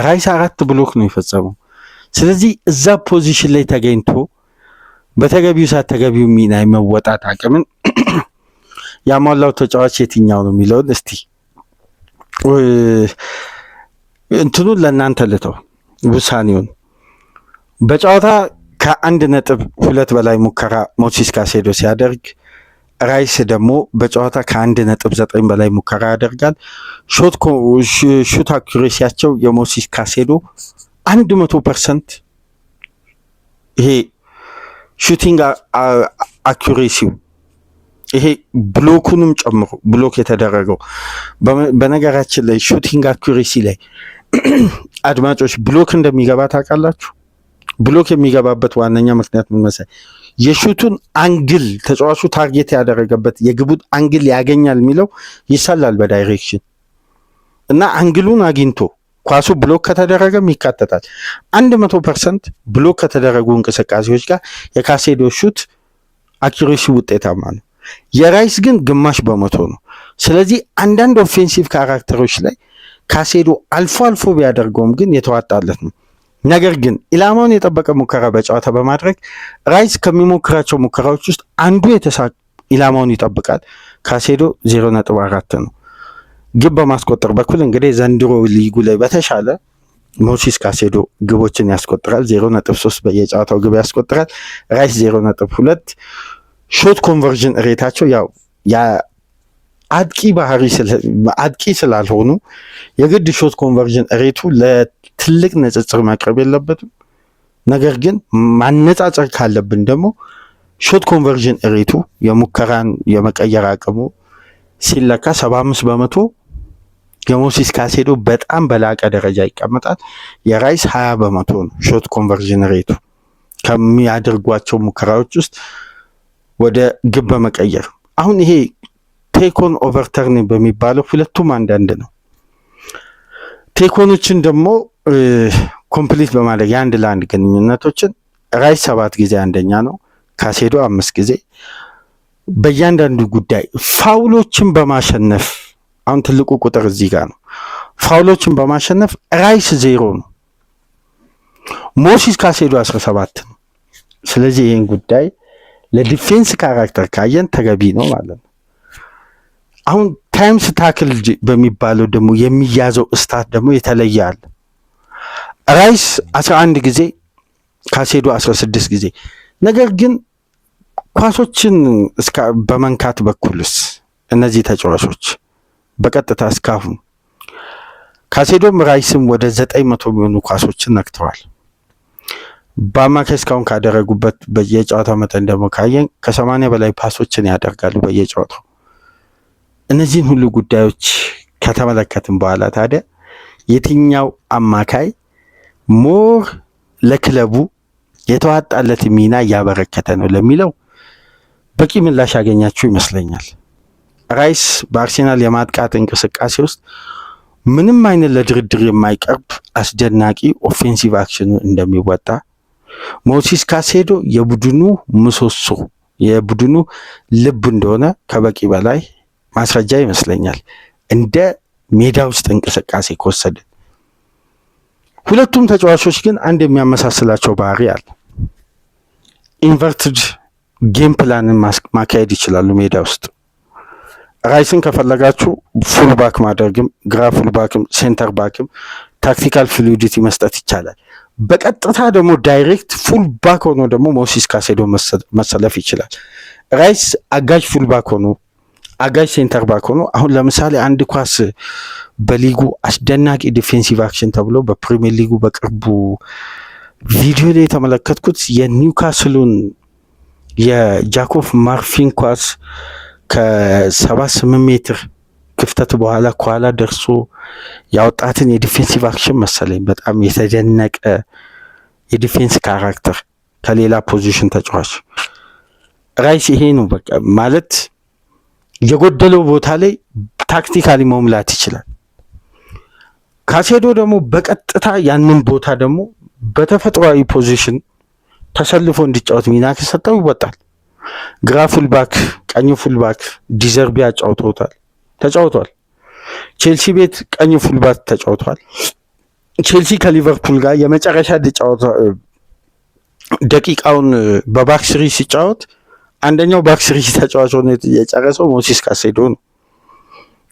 ራይስ 4 ብሎክ ነው የፈጸመው። ስለዚህ እዛ ፖዚሽን ላይ ተገኝቶ በተገቢው ሰዓት ተገቢው ሚና የመወጣት አቅምን ያሟላው ተጫዋች የትኛው ነው የሚለውን እስቲ እንትኑን ለእናንተ ልተው ውሳኔውን። በጨዋታ ከ1.2 በላይ ሙከራ ሞሲስ ካሴዶ ሲያደርግ ራይስ ደግሞ በጨዋታ ከ1.9 በላይ ሙከራ ያደርጋል። ሹት አኩሬሲያቸው የሞሲስ ካሴዶ 100% ይሄ ሹቲንግ አኩሬሲው ይሄ ብሎኩንም ጨምሮ ብሎክ የተደረገው በነገራችን ላይ ሹቲንግ አኩሬሲ ላይ አድማጮች ብሎክ እንደሚገባ ታውቃላችሁ። ብሎክ የሚገባበት ዋነኛ ምክንያት ምን መሰለኝ? የሹቱን አንግል ተጫዋቹ ታርጌት ያደረገበት የግቡን አንግል ያገኛል የሚለው ይሰላል በዳይሬክሽን እና አንግሉን አግኝቶ ኳሱ ብሎክ ከተደረገም ይካተታል። 100% ብሎክ ከተደረጉ እንቅስቃሴዎች ጋር የካሴዶ ሹት አኪሬሲ ውጤታማ ነው። የራይስ ግን ግማሽ በመቶ ነው። ስለዚህ አንዳንድ ኦፌንሲቭ ካራክተሮች ላይ ካሴዶ አልፎ አልፎ ቢያደርገውም ግን የተዋጣለት ነው። ነገር ግን ኢላማውን የጠበቀ ሙከራ በጨዋታ በማድረግ ራይስ ከሚሞክራቸው ሙከራዎች ውስጥ አንዱ ኢላማውን ይጠብቃል። ካሴዶ 0.4 ነው። ግብ በማስቆጠር በኩል እንግዲህ ዘንድሮ ሊጉ ላይ በተሻለ ሞሲስ ካሴዶ ግቦችን ያስቆጥራል። 0.3 በየጨዋታው ግብ ያስቆጥራል። ራይስ 0.2። ሾት ኮንቨርዥን ሬታቸው ያው አጥቂ ባህሪ አጥቂ ስላልሆኑ የግድ ሾት ኮንቨርዥን ሬቱ ለትልቅ ንጽጽር መቅረብ የለበትም። ነገር ግን ማነጻጸር ካለብን ደግሞ ሾት ኮንቨርዥን ሬቱ የሙከራን የመቀየር አቅሙ ሲለካ 75% የሞሲስ ካይሴዶ በጣም በላቀ ደረጃ ይቀመጣል። የራይስ 20% ነው ሾት ኮንቨርዥን ሬቱ ከሚያደርጓቸው ሙከራዎች ውስጥ ወደ ግብ በመቀየር። አሁን ይሄ ቴኮን ኦቨርተርን በሚባለው ሁለቱም አንዳንድ ነው። ቴኮኖችን ደግሞ ኮምፕሊት በማድረግ የአንድ ለአንድ ግንኙነቶችን ራይስ 7 ጊዜ አንደኛ ነው፣ ካይሴዶ 5 ጊዜ። በእያንዳንዱ ጉዳይ ፋውሎችን በማሸነፍ አሁን ትልቁ ቁጥር እዚህ ጋር ነው። ፋውሎችን በማሸነፍ ራይስ 0 ነው፣ ሞሲስ ካይሴዶ 17 ነው። ስለዚህ ይህን ጉዳይ ለዲፌንስ ካራክተር ካየን ተገቢ ነው ማለት ነው። አሁን ታይምስ ታክል በሚባለው ደግሞ የሚያዘው ስታት ደግሞ የተለየ አለ። ራይስ 11 ጊዜ ካይሴዶ 16 ጊዜ። ነገር ግን ኳሶችን በመንካት በኩልስ እነዚህ ተጫዋቾች በቀጥታ እስካሁን ካይሴዶም ራይስም ወደ 900 የሚሆኑ ኳሶችን ነክተዋል። በአማካይ እስካሁን ካደረጉበት በየጨዋታው መጠን ደግሞ ካየን ከ80 በላይ ፓሶችን ያደርጋሉ በየጨዋታው። እነዚህን ሁሉ ጉዳዮች ከተመለከትን በኋላ ታዲያ የትኛው አማካይ ሞር ለክለቡ የተዋጣለት ሚና እያበረከተ ነው ለሚለው በቂ ምላሽ ያገኛችሁ ይመስለኛል። ራይስ በአርሴናል የማጥቃት እንቅስቃሴ ውስጥ ምንም አይነት ለድርድር የማይቀርብ አስደናቂ ኦፌንሲቭ አክሽኑ እንደሚወጣ፣ ሞሲስ ካይሴዶ የቡድኑ ምሰሶ የቡድኑ ልብ እንደሆነ ከበቂ በላይ ማስረጃ ይመስለኛል። እንደ ሜዳ ውስጥ እንቅስቃሴ ከወሰድን ሁለቱም ተጫዋቾች ግን አንድ የሚያመሳስላቸው ባህሪ አለ። ኢንቨርትድ ጌም ፕላንን ማካሄድ ይችላሉ ሜዳ ውስጥ። ራይስን ከፈለጋችሁ ፉልባክ ማድረግም፣ ግራ ፉልባክም፣ ሴንተር ባክም ታክቲካል ፍሉዲቲ መስጠት ይቻላል። በቀጥታ ደግሞ ዳይሬክት ፉልባክ ሆኖ ደግሞ ሞሲስ ካይሴዶ መሰለፍ ይችላል። ራይስ አጋዥ ፉልባክ ሆኖ አጋዥ ሴንተር ባክ ሆኖ አሁን ለምሳሌ አንድ ኳስ በሊጉ አስደናቂ ዲፌንሲቭ አክሽን ተብሎ በፕሪሚየር ሊጉ በቅርቡ ቪዲዮ ላይ የተመለከትኩት የኒውካስሉን የጃኮብ ማርፊን ኳስ ከ78 ሜትር ክፍተት በኋላ ከኋላ ደርሶ ያወጣትን የዲፌንሲቭ አክሽን መሰለኝ። በጣም የተደነቀ የዲፌንስ ካራክተር ከሌላ ፖዚሽን ተጫዋች። ራይስ ይሄ ነው በቃ ማለት የጎደለው ቦታ ላይ ታክቲካሊ መሙላት ይችላል። ካይሴዶ ደግሞ በቀጥታ ያንን ቦታ ደግሞ በተፈጥሯዊ ፖዚሽን ተሰልፎ እንዲጫወት ሚና ከሰጠው ይወጣል። ግራ ፉልባክ፣ ቀኝ ፉልባክ ዲዘርቢ ተጫውቷል። ቼልሲ ቤት ቀኝ ፉልባክ ተጫውቷል። ቼልሲ ከሊቨርፑል ጋር የመጨረሻ ደቂቃውን በባክስሪ ሲጫወት አንደኛው ባክስሪ ተጫዋች ሆኖ የጨረሰው ሞሲስ ካይሴዶ ነው።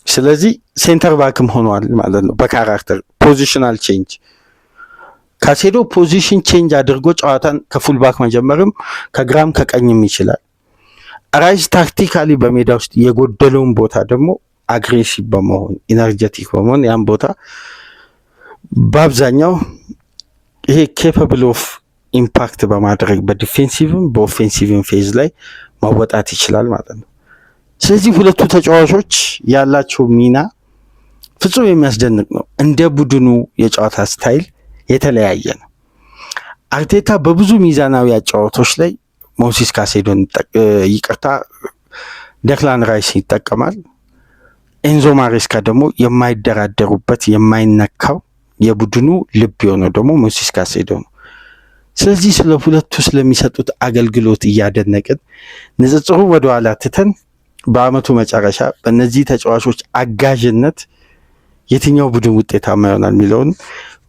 ስለዚህ ሴንተር ባክም ሆኗል ማለት ነው። በካራክተር ፖዚሽናል ቼንጅ ካይሴዶ ፖዚሽን ቼንጅ አድርጎ ጨዋታን ከፉልባክ መጀመርም ከግራም ከቀኝም ይችላል። ራይስ ታክቲካሊ በሜዳ ውስጥ የጎደለውን ቦታ ደግሞ አግሬሲቭ በመሆን ኢነርጀቲክ በመሆን ያን ቦታ በአብዛኛው ይሄ ኬፓብል ኦፍ ኢምፓክት በማድረግ በዲፌንሲቭም በኦፌንሲቭም ፌዝ ላይ ማወጣት ይችላል ማለት ነው። ስለዚህ ሁለቱ ተጫዋቾች ያላቸው ሚና ፍጹም የሚያስደንቅ ነው። እንደ ቡድኑ የጨዋታ ስታይል የተለያየ ነው። አርቴታ በብዙ ሚዛናዊ አጫዋቶች ላይ ሞሲስ ካይሴዶን ደክላን ራይስ ይጠቀማል። ኤንዞ ማሬስካ ደግሞ የማይደራደሩበት የማይነካው የቡድኑ ልብ የሆነው ደግሞ ሞሲስ ካይሴዶ ነው። ስለዚህ ስለ ሁለቱ ስለሚሰጡት አገልግሎት እያደነቅን ንጽጽሩ ወደ ኋላ ትተን በአመቱ መጨረሻ በእነዚህ ተጫዋቾች አጋዥነት የትኛው ቡድን ውጤታማ ይሆናል የሚለውን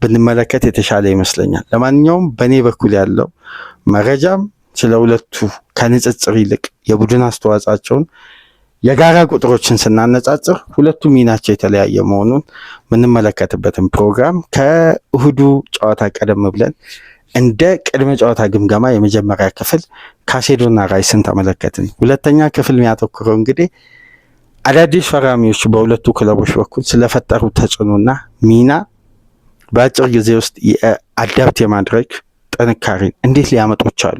ብንመለከት የተሻለ ይመስለኛል። ለማንኛውም በእኔ በኩል ያለው መረጃም ስለ ሁለቱ ከንጽጽር ይልቅ የቡድን አስተዋጽኦአቸውን የጋራ ቁጥሮችን ስናነጻጽር ሁለቱ ሚናቸው የተለያየ መሆኑን የምንመለከትበትን ፕሮግራም ከእሁዱ ጨዋታ ቀደም ብለን እንደ ቅድመ ጨዋታ ግምገማ የመጀመሪያ ክፍል ካሴዶና ራይስን ተመለከትን። ሁለተኛ ክፍል የሚያተኩረው እንግዲህ አዳዲስ ፈራሚዎች በሁለቱ ክለቦች በኩል ስለፈጠሩ ተጽዕኖና ሚና በአጭር ጊዜ ውስጥ አዳፕት የማድረግ ጥንካሬን እንዴት ሊያመጡ ቻሉ?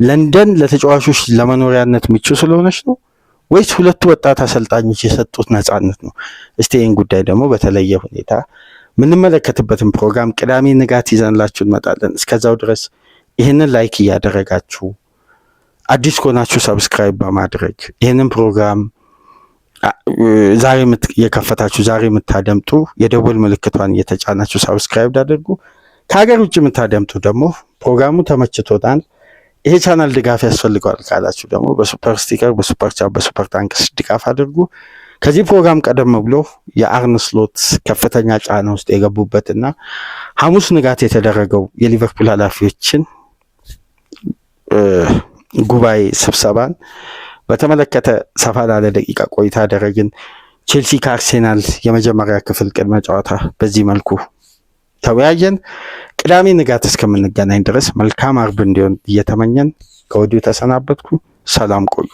ለንደን ለተጫዋቾች ለመኖሪያነት ምቹ ስለሆነች ነው ወይስ ሁለቱ ወጣት አሰልጣኞች የሰጡት ነፃነት ነው? እስቲ ይህን ጉዳይ ደግሞ በተለየ ሁኔታ የምንመለከትበትን ፕሮግራም ቅዳሜ ንጋት ይዘንላችሁ እንመጣለን። እስከዛው ድረስ ይህንን ላይክ እያደረጋችሁ አዲስ ከሆናችሁ ሰብስክራይብ በማድረግ ይህንን ፕሮግራም ዛሬ የከፈታችሁ ዛሬ የምታደምጡ የደወል ምልክቷን እየተጫናችሁ ሰብስክራይብ አድርጉ። ከሀገር ውጭ የምታደምጡ ደግሞ ፕሮግራሙ ተመችቶታል፣ ይሄ ቻናል ድጋፍ ያስፈልገዋል ካላችሁ ደግሞ በሱፐር ስቲከር፣ በሱፐር ቻት፣ በሱፐር ታንክስ ድጋፍ አድርጉ። ከዚህ ፕሮግራም ቀደም ብሎ የአርነ ስሎት ከፍተኛ ጫና ውስጥ የገቡበትና ሐሙስ ንጋት የተደረገው የሊቨርፑል ኃላፊዎችን ጉባኤ ስብሰባን በተመለከተ ሰፋ ላለ ደቂቃ ቆይታ አደረግን። ቼልሲ ከአርሴናል የመጀመሪያ ክፍል ቅድመ ጨዋታ በዚህ መልኩ ተወያየን። ቅዳሜ ንጋት እስከምንገናኝ ድረስ መልካም አርብ እንዲሆን እየተመኘን ከወዲሁ ተሰናበትኩ። ሰላም ቆዩ።